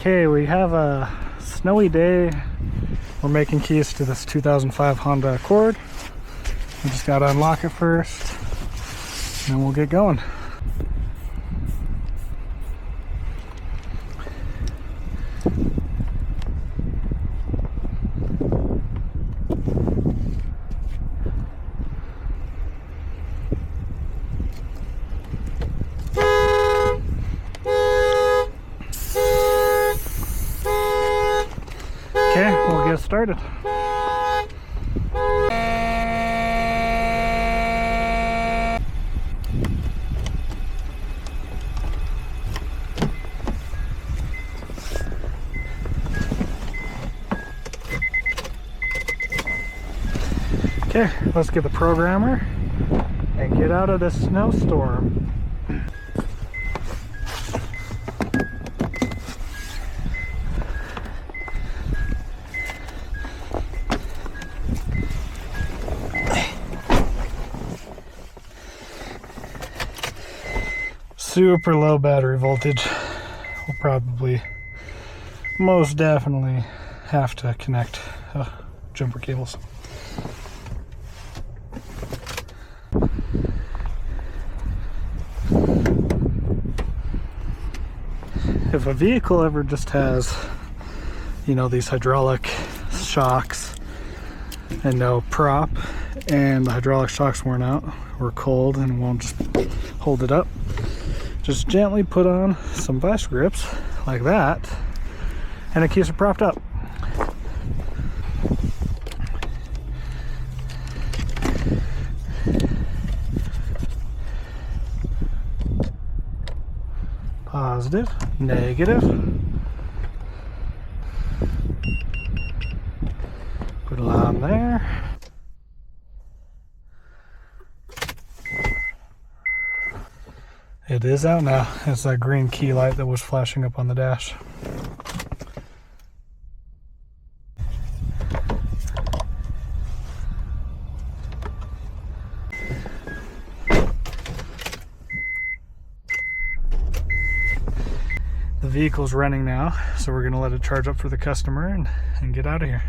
Okay, we have a snowy day. We're making keys to this 2005 Honda Accord. We just gotta unlock it first, and then we'll get going. Okay, we'll get started. Okay, let's get the programmer and get out of this snowstorm. Super low battery voltage. We'll probably most definitely have to connect jumper cables. If a vehicle ever just has, you know, these hydraulic shocks and no prop, and the hydraulic shocks worn out or cold and won't just hold it up, just gently put on some vice grips like that, and it keeps it propped up. Positive, negative. Put it on there. It is out now. It's that green key light that was flashing up on the dash. The vehicle's running now, so we're going to let it charge up for the customer and get out of here.